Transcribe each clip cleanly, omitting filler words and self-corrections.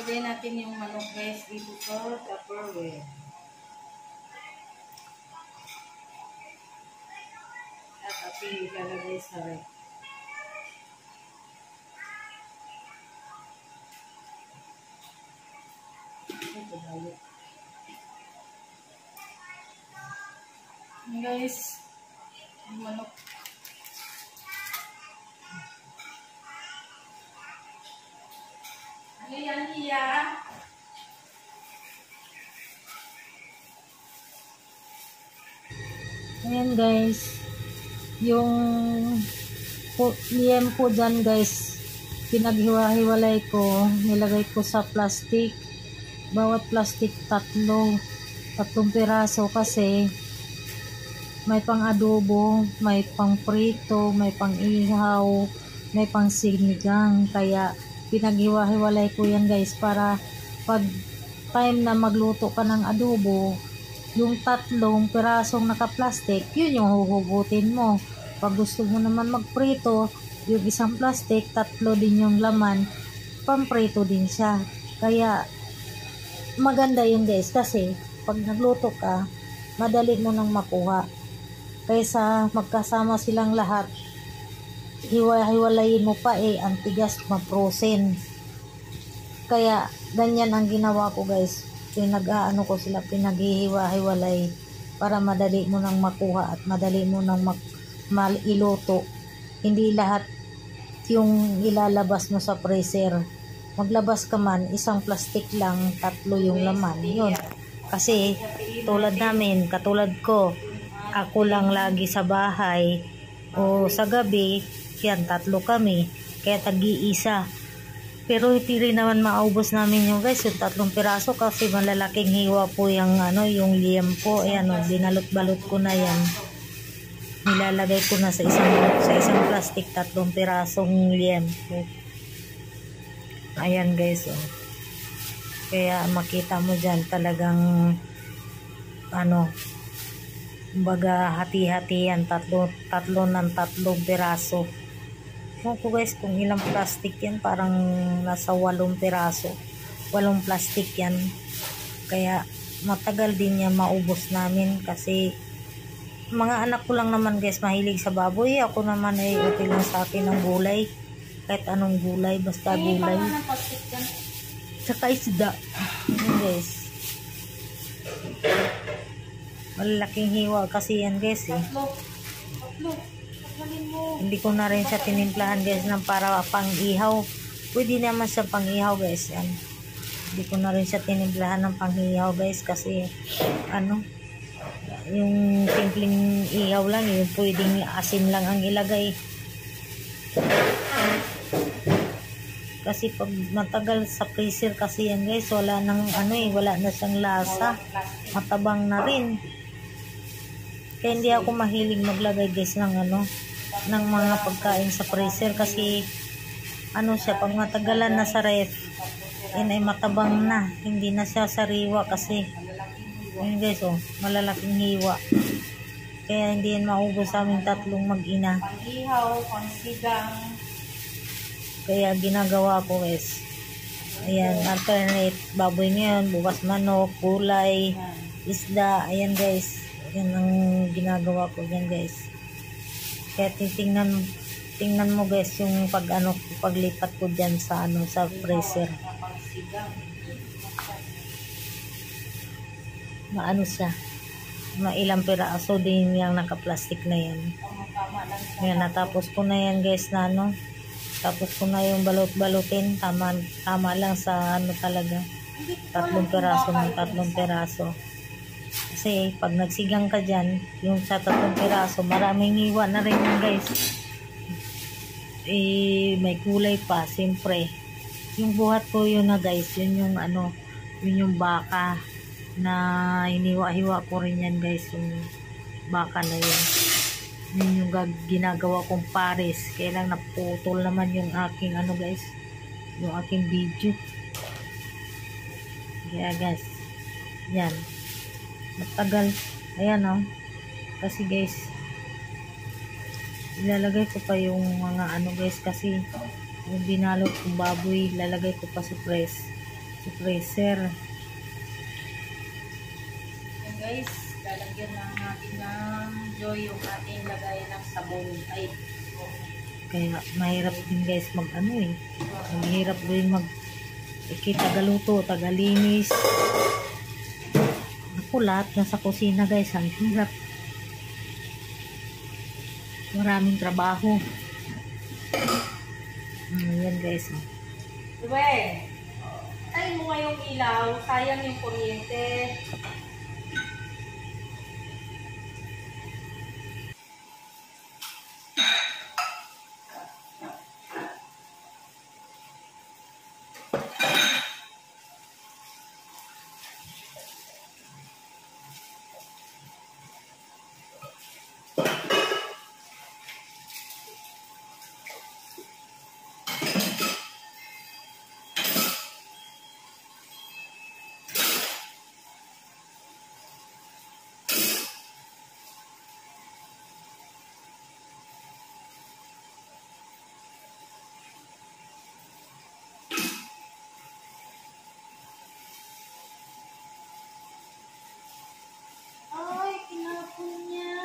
Ilalagay natin yung manok guys dito sa Tupperware. At ating ilalagay sa ref. Ito tayo. Guys, yung manok. Ano yan, Iya? Ayan guys, yung liem ko dyan guys, pinaghiwa-hiwalay ko, nilagay ko sa plastic, bawat plastic tatlong piraso kasi may pang adobo, may pang prito, may pang ihaw, may pang sinigang, kaya pinaghiwa-hiwalay ko yan guys para pag time na magluto ka ng adobo, yung tatlong pirasong naka-plastic, yun yung huhugutin mo. Pag gusto mo naman magprito, yung isang plastic, tatlo din yung laman, pamprito din siya. Kaya maganda yun guys kasi pag nagluto ka, madali mo nang makuha. Kaysa magkasama silang lahat, hiwa-hiwalayin mo pa ang tigas ma-frozen. Kaya ganyan ang ginawa ko guys, ko sila, pinaghihiwa-hiwalay para madali mo nang makuha at madali mo nang iluto. Hindi lahat yung ilalabas mo sa freezer. Maglabas ka man, isang plastic lang, tatlo yung laman, yun. Kasi tulad namin, katulad ko, ako lang lagi sa bahay o sa gabi, yan, tatlo kami, kaya tag-iisa. Pero hindi rin naman maubos namin yung guys, yung tatlong piraso kasi malalaking hiwa po yung yung liem po. Ayan, binalot-balot ko na yan. Nilalagay ko na sa isang plastic, tatlong pirasong liem po. Ayan guys, kaya makita mo dyan talagang baga hati-hati yan, tatlo ng tatlong piraso. Ko guys kung ilang plastic yan, parang nasa 8 piraso, 8 plastic yan. Kaya matagal din yan maubos namin kasi mga anak ko lang naman guys mahilig sa baboy. Ako naman okay lang sa akin ng gulay, kahit anong gulay, basta gulay. Tsaka isda. Guys, malalaking hiwa kasi yan guys Hindi ko na rin siya tinimplahan guys ng para pang ihaw. Pwede naman siya pang ihaw guys yan. Hindi ko na rin siya tinimplahan ng pang ihaw guys kasi yung simpleng ihaw lang, yung pwedeng asin lang ang ilagay. Kasi pag matagal sa freezer kasi yan guys, wala nang wala na siyang lasa, matabang na rin. Kaya hindi ako mahilig maglagay guys ng ng mga pagkain sa freezer kasi siya, pag matagalan na sa ref, ay matabang na, hindi na siya sariwa kasi yun guys malalaking hiwa. Kaya hindi yan maubos sa aming tatlong mag-ina. Pang-ihaw, pang-sigang. Kaya ginagawa ko guys, ayan, alternate, baboy ngayon, bukas manok, gulay, isda, ayan guys, yan ang ginagawa ko dyan guys. Kaya tingnan mo guys yung paglipat ko dyan sa sa freezer. Siya, mailang piraso din yung naka-plastic na yan. Yan, natapos ko na yan guys tapos ko na yung balot-balutin, tama lang sa talaga, 3 piraso ng 3 piraso. Kasi pag nagsigang ka dyan, yung sa 3 piraso, maraming hiwa na rin yun guys. May kulay pa, siyempre. Yung buhat ko yun na guys, yun yung yun yung baka na hiniwa-hiwa ko rin yan guys, yung baka na yun. Yun yung ginagawa kong pares. Kaya lang naputol naman yung aking guys, yung aking video. Kaya guys, yan, matagal. Ayan kasi guys, ilalagay ko pa yung mga guys kasi yung binalot kong baboy, ilalagay ko pa sa press. sa freezer. Ayan guys, lalagyan lang natin ng joy yung ating lagay ng sabon. Ay, Kaya mahirap din guys mag ano eh. Mahirap din mag tagaluto, tagalinis. Ako lahat na sa kusina guys, ang hirap. Maraming trabaho. Yan guys. diba tayo mo nga yung ilaw, sayang yung kuryente. Ay, kinapon niya.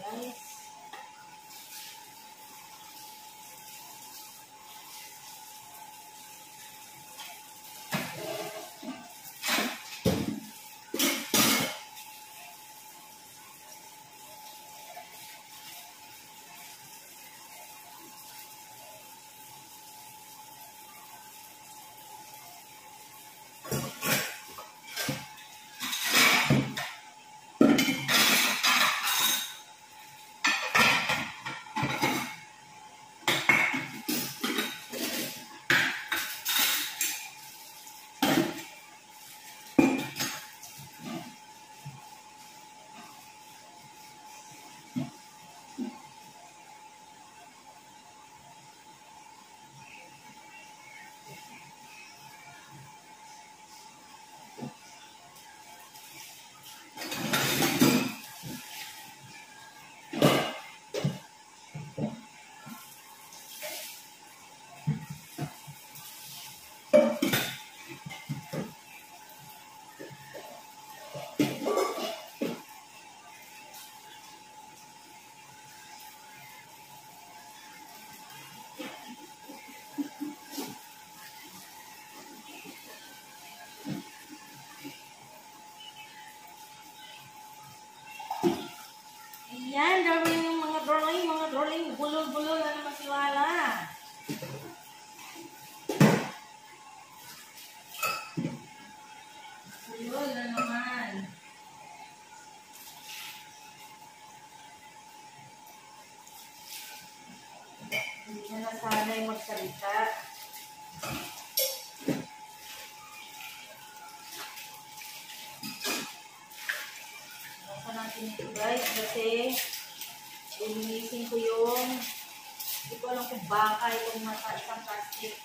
Guys, ayan, drawing yung mga drawing, bulol-bulol na naman si Wala. Bulol na naman. Hindi na nasanay magsalita. Nasa natin ito guys kasi linisin ko yung hindi ko alam kung baka itong nasa isang plastic.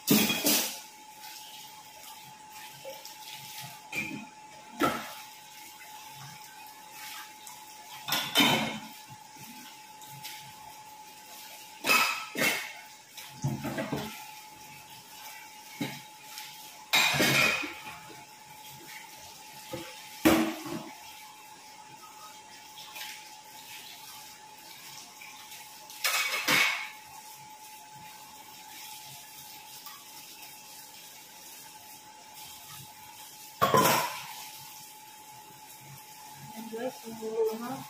Guys, siguro na.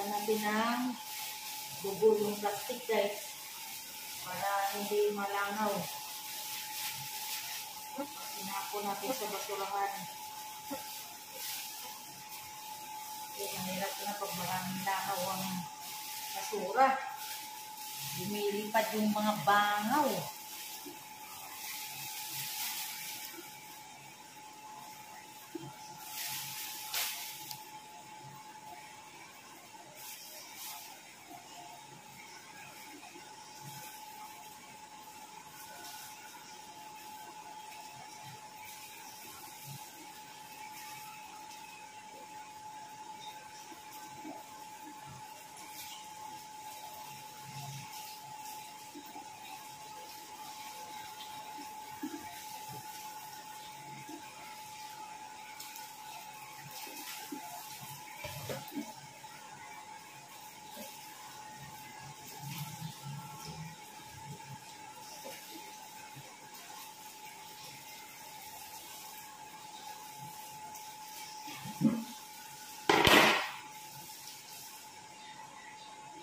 Lagyan natin ng bubol yung plastic guys. Para hindi malangaw. Sinako natin sa basurahan. Mahirap na pag maraming langaw ang basura. Lumilipad yung mga bangaw.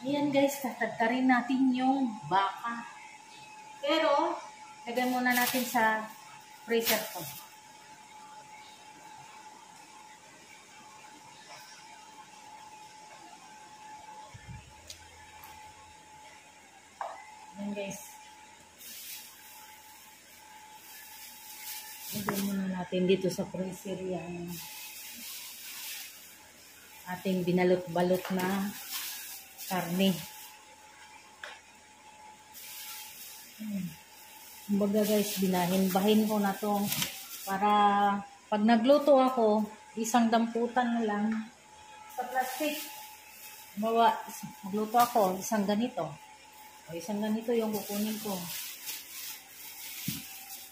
Ayan guys, tatagtarin natin yung baka. Pero, lagay muna natin sa freezer ko. Ayan guys. Lagay muna natin dito sa freezer yung ating binalot-balot na karne. Kumbaga guys, binahin-bahin ko na to para pag nagluto ako, isang damputan na lang sa plastic. Magluto ako, isang ganito. O isang ganito yung kukunin ko.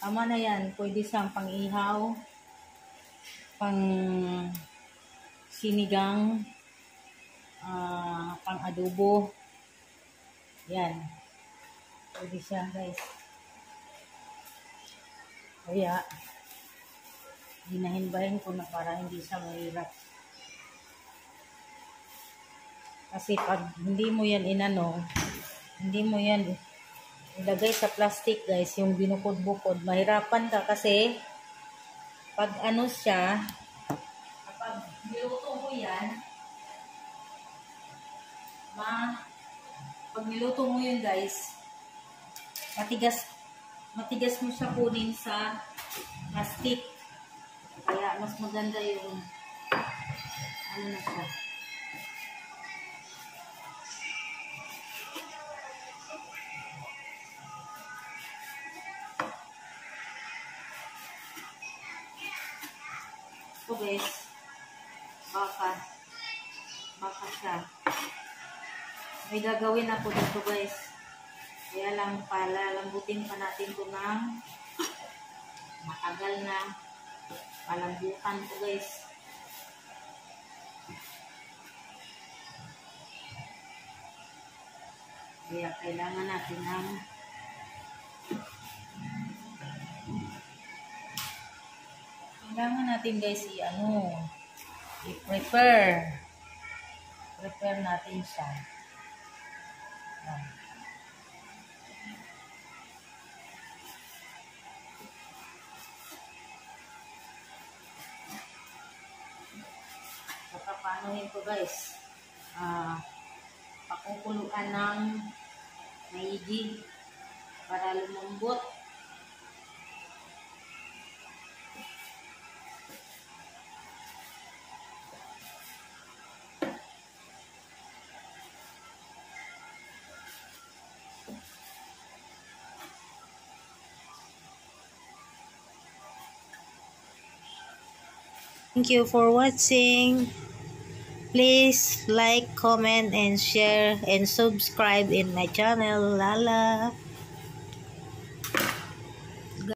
Tama na yan. Pwede siyang pang-ihaw, pang sinigang, pang-adobo. Yan. Pwede siya guys. Kaya, hinahin-bahin ko na para hindi siya mahirap. Kasi pag hindi mo yan hindi mo yan ilagay sa plastic guys, yung binukod-bukod, mahirapan ka kasi pag ano siya, kapag niluto mo yan, pag niluto mo yun guys, matigas mo siya kunin sa plastic. Kaya mas maganda yung ano na siya. So guys, baka siya. May gagawin ako dito guys. Kaya lang palalambutin pa natin ito ng matagal na palambutan ko guys. Kaya kailangan natin ng guys i-prepare natin siya. Papanuhin ko guys, pakukuluan ng maigi para lumambot. Thank you for watching. Please like, comment, and share, and subscribe in my channel. Lala.